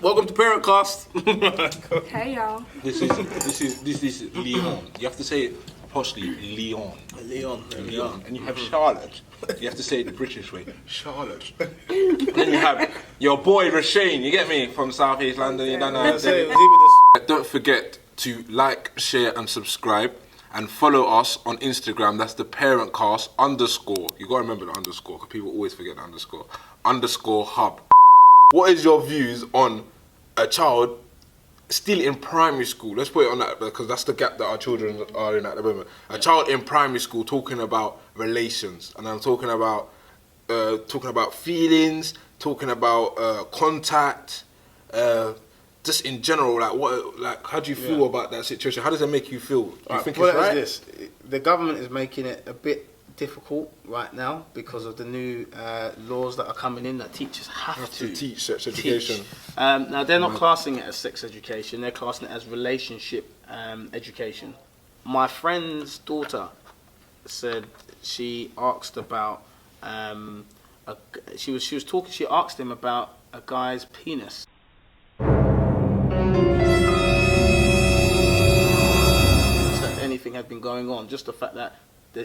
Welcome to Parentcast. Hey y'all. This is Leon. You have to say it poshly, Leon. Leon. And you have Charlotte. You have to say it the British way, Charlotte. And then you have your boy Rashane. You get me, from South East London. You don't know. Don't forget to like, share, and subscribe. And follow us on Instagram. That's the Parentcast _ You gotta remember the underscore, because people always forget the underscore. _hub. What is your views on a child still in primary school? Let's put it on that, because that's the gap that our children are in at the moment. A child in primary school talking about relations, and I'm talking about feelings, talking about contact, just in general. How do you feel about that situation? How does it make you feel? Do you think it's right? This. The government is making it a bit difficult right now because of the new laws that are coming in that teachers have to teach sex education. Now they're not classing it as sex education, they're classing it as relationship education. My friend's daughter said she asked about she asked him about a guy's penis. That anything had been going on, just the fact that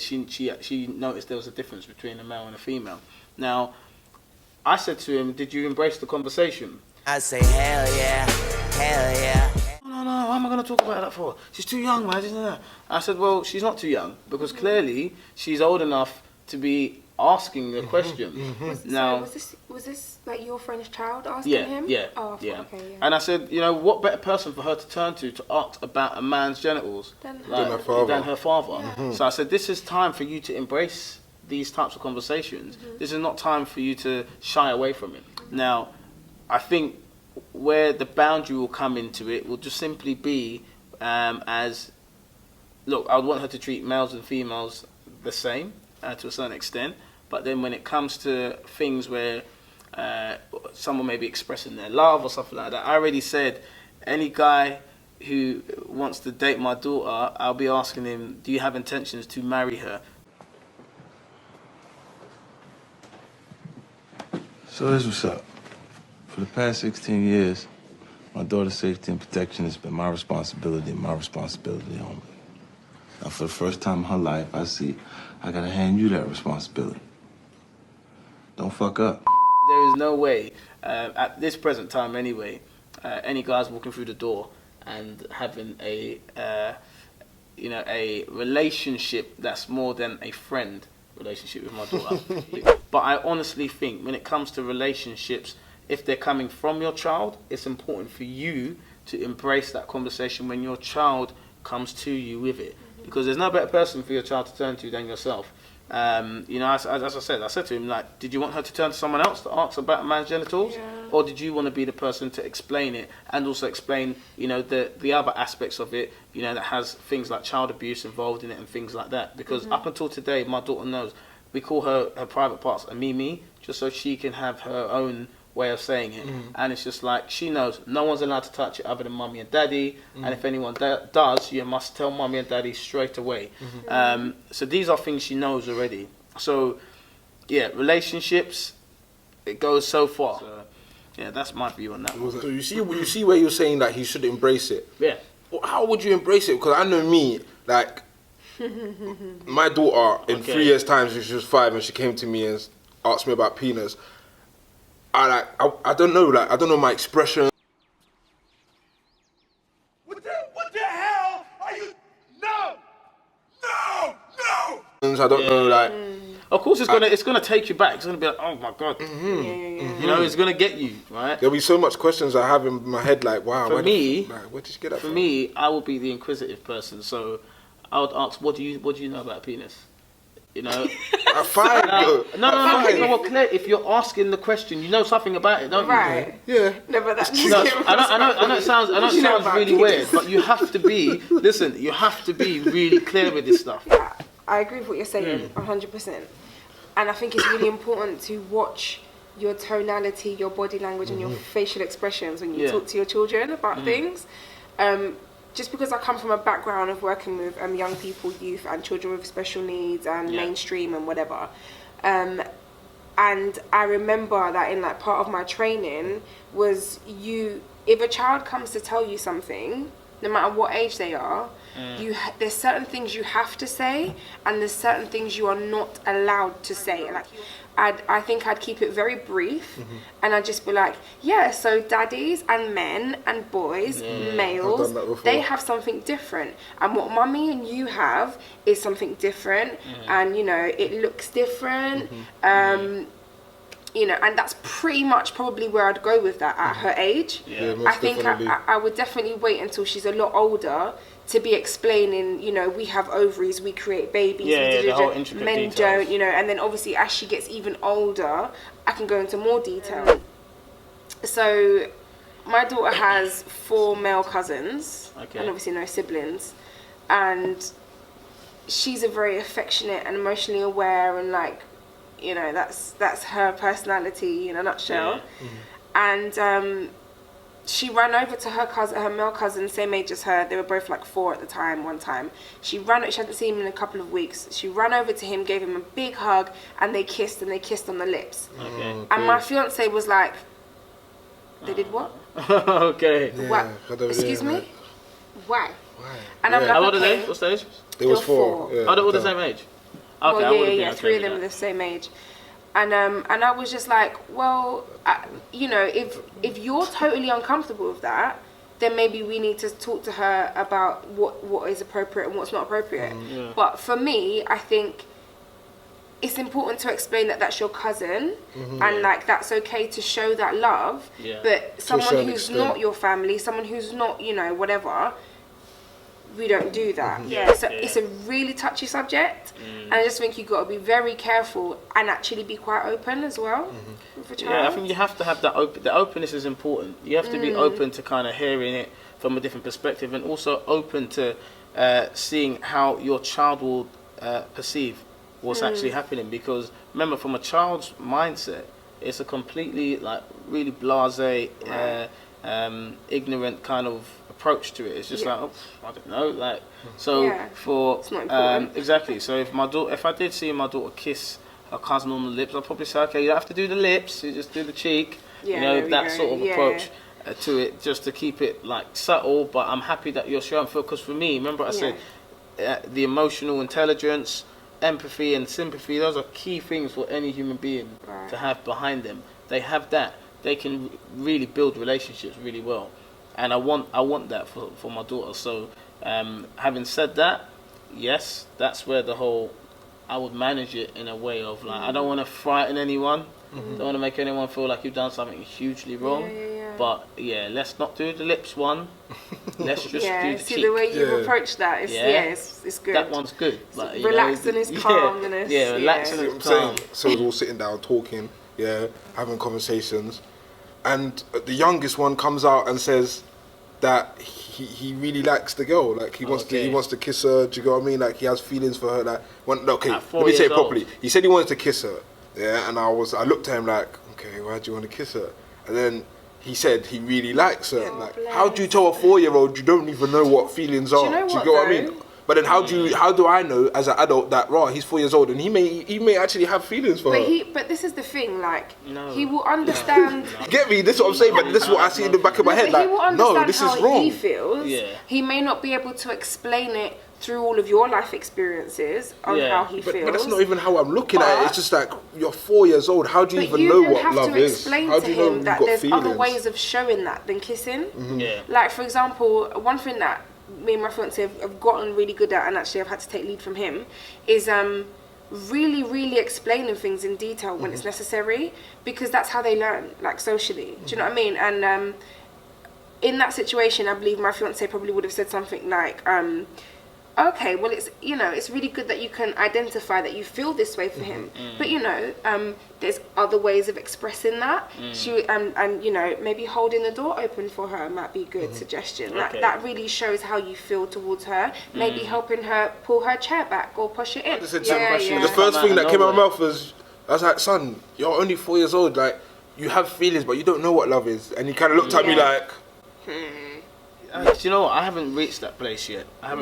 she noticed there was a difference between a male and a female. Now, I said to him, did you embrace the conversation? I say, hell yeah, hell yeah. No, what am I going to talk about that for? She's too young, man. I said, well, she's not too young, because clearly she's old enough to be asking the question. Was this like your friend's child asking him? Yeah. Oh, yeah. Okay, yeah. And I said, what better person for her to turn to ask about a man's genitals than her father. Yeah. So I said, this is time for you to embrace these types of conversations. This is not time for you to shy away from it. Now, I think where the boundary will come into it will just simply be look, I would want her to treat males and females the same to a certain extent. But then when it comes to things where someone may be expressing their love or something like that, I already said, any guy who wants to date my daughter, I'll be asking him, do you have intentions to marry her? So here's what's up. For the past 16 years, my daughter's safety and protection has been my responsibility and my responsibility only. Now, for the first time in her life, I gotta hand you that responsibility. Don't fuck up. There is no way, at this present time anyway, any guys walking through the door and having a relationship that's more than a friend relationship with my daughter. But I honestly think when it comes to relationships, if they're coming from your child, it's important for you to embrace that conversation when your child comes to you with it. Because there's no better person for your child to turn to than yourself. As I said to him, like, did you want her to turn to someone else to ask about a man's genitals? Yeah. Or did you want to be the person to explain it and also explain, the other aspects of it, that has things like child abuse involved in it and things like that? Because up until today, my daughter knows, we call her private parts a Mimi, just so she can have her own way of saying it. And it's just like, she knows no one's allowed to touch it other than mummy and daddy, and if anyone does, you must tell mummy and daddy straight away. So these are things she knows already. So yeah, relationships, it goes so far. So, yeah, that's my view on that one. So you see where you're saying that he should embrace it. Yeah. Well, how would you embrace it? Because I know me, like, my daughter in 3 years' time, she was 5 and she came to me and asked me about penis. I don't know, I don't know my expression. What the hell are you? No! I don't know, Of course, it's gonna take you back. It's gonna be like, oh my god, it's gonna get you, right? There'll be so much questions I have in my head, like, wow. Where did you get that from? For me, I will be the inquisitive person, so I would ask, what do you know about penis? Fine. No, well, Claire, if you're asking the question, you know something about it, don't you? Right. Yeah. No, but that's I know it sounds really weird, but you have to be really clear with this stuff. Yeah, I agree with what you're saying, 100%. And I think it's really important to watch your tonality, your body language, and your facial expressions when you talk to your children about things. Just because I come from a background of working with young people, youth, and children with special needs and mainstream and whatever, And I remember that in like part of my training was if a child comes to tell you something, no matter what age they are, there's certain things you have to say, and there's certain things you are not allowed to say. Like, I think I'd keep it very brief, and I'd just be like, yeah, so daddies and men and boys, males, they have something different, and what mummy and you have is something different, and you know, it looks different. You know, and that's pretty much probably where I'd go with that at her age. I think I would definitely wait until she's a lot older to be explaining, you know, we have ovaries, we create babies, the whole intricate men details. don't, you know, and then obviously as she gets even older, I can go into more detail. So my daughter has 4 male cousins, and obviously no siblings, and she's a very affectionate and emotionally aware, and like, you know, that's her personality in a nutshell. And she ran over to her male cousin, same age as her. They were both like 4 at the time. One time she hadn't seen him in a couple of weeks. She ran over to him, gave him a big hug, and they kissed on the lips. And my fiance was like, they did what? What? Excuse me? Why? And I'm like, how old are they? What's the age? It was 4. Oh, they're all the same age? Okay, well, yeah, 3 of them are the same age. And I was just like, well, you know, if you're totally uncomfortable with that, then maybe we need to talk to her about what is appropriate and what's not appropriate. But for me, I think it's important to explain that that's your cousin, and like that's okay to show that love. But someone who's not your family, someone who's not, you know, whatever, we don't do that. It's a really touchy subject, and I just think you've got to be very careful and actually be quite open as well with a child. Yeah, I think you have to have that the openness is important. You have to be open to kind of hearing it from a different perspective, and also open to seeing how your child will perceive what's actually happening. Because remember, from a child's mindset, it's a completely like really blasé, ignorant kind of approach to it. It's just like, oh, I don't know, like, so for it's not important. exactly. So if I did see my daughter kiss her cousin on the lips, I'd probably say, okay, you don't have to do the lips, you just do the cheek, you know, that sort of approach to it, just to keep it like subtle. But I'm happy that you're showing, because for me, remember I said the emotional intelligence, empathy and sympathy, those are key things for any human being to have behind them. They have that, they can really build relationships really well. And I want that for my daughter. So having said that, yes, that's where the whole, I would manage it in a way of like, I don't want to frighten anyone. Don't want to make anyone feel like you've done something hugely wrong. But yeah, let's not do the lips one. Let's just do the see cheek. the way you've approached that is it's good. That one's good. Like, relaxing is calmness. Relaxing is calm. So we're all sitting down talking, having conversations, and the youngest one comes out and says that he really likes the girl, like he wants to kiss her. Do you know what I mean? Like he has feelings for her. Like let me say it properly. He said he wanted to kiss her, and I looked at him like, okay, why do you want to kiss her? And then he said he really likes her. Like, how do you tell a 4-year-old you don't even know what feelings are? Do you get what I mean? But then how do I know as an adult that he's 4 years old and he may actually have feelings for her? But this is the thing, like he will understand. Get me? This is what I'm saying. But this is what I see in the back of my head. Like, he will understand no, this how is wrong. he feels. He may not be able to explain it through all of your life experiences on how he feels. But that's not even how I'm looking at it. It's just like, you're 4 years old. How do you even know what love is? How do you know that there's other ways of showing that than kissing? Like, for example, one thing that me and my fiance have gotten really good at, and actually I've had to take lead from him, is really, really explaining things in detail when it's necessary, because that's how they learn, like socially. Do you know what I mean? And in that situation, I believe my fiance probably would have said something like, okay, well, it's really good that you can identify that you feel this way for him, but there's other ways of expressing that. And maybe holding the door open for her might be a good suggestion. That really shows how you feel towards her. Maybe helping her pull her chair back or push it in. The first thing that came out of my mouth was, I was like, son, you're only 4 years old. Like, you have feelings, but you don't know what love is. And he kind of looked at me like, Do you know what? I haven't reached that place yet. I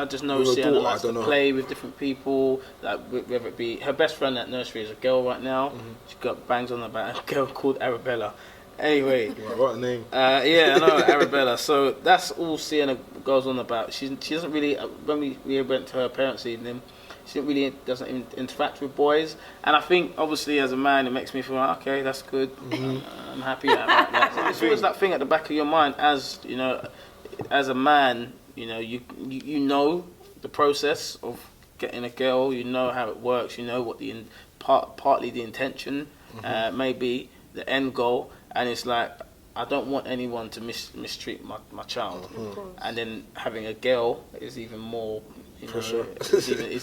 just know With a Sienna daughter, likes I to don't know. play with different people. Like whether it be her best friend at nursery is a girl right now. She's got bangs on about a girl called Arabella. Anyway, What a name. yeah, I know Arabella. So that's all Sienna goes on about. She doesn't really. When we went to her parents' evening, she doesn't even interact with boys. And I think obviously as a man, it makes me feel like, okay, that's good. I'm happy about that. It's always that thing at the back of your mind, as you know, as a man, you know, you know the process of getting a girl. You know how it works. You know what the partly the intention may be, the end goal. And it's like, I don't want anyone to mistreat my child. And then having a girl is even more, you know,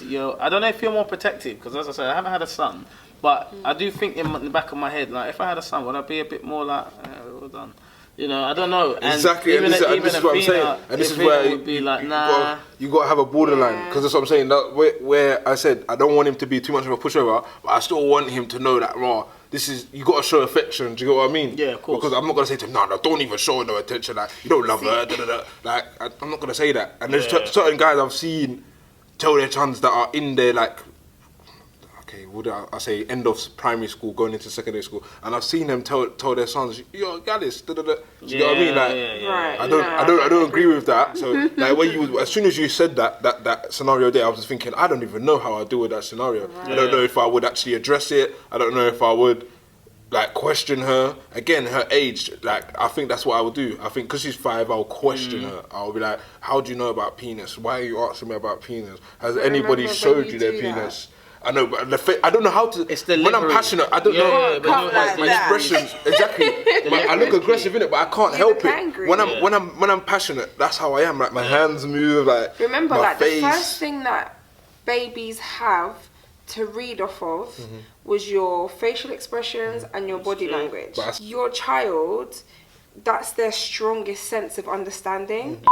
you know, I don't know if you're more protective, because as I said, I haven't had a son. But I do think in the back of my head, like, if I had a son, would I be a bit more like, well done? You know, I don't know. And exactly, and this is what I'm saying. And this is where would be like, nah. You got to have a borderline, because that's what I'm saying. That where I said I don't want him to be too much of a pushover, but I still want him to know that, raw. This is, you got to show affection. Do you get what I mean? Yeah, of course. Because I'm not gonna say to him, no, don't even show no attention. Like, you don't love her. Like, I'm not gonna say that. And there's certain guys I've seen tell their chans that are in there, like, okay, would I say end of primary school, going into secondary school, and I've seen them tell their sons, yo, Gallus, do you know what I mean? Like, Right. I don't agree with that. So like, when as soon as you said that scenario there, I was thinking, I don't even know how I deal with that scenario. I don't know if I would actually address it. I don't know if I would like question her. Again, her age, like, I think that's what I would do. I think because she's 5, I'll question her. I'll be like, how do you know about penis? Why are you asking me about penis? Has anybody showed you their penis? I know, but I don't know how to. It's the when I'm passionate, I don't know like my expressions. Exactly, I look aggressive in it, but I can't help it. Angry. When I'm passionate, that's how I am. Like, my hands move, like, remember, my like, face. the first thing that babies have to read off of was your facial expressions and your body language. Your child, that's their strongest sense of understanding.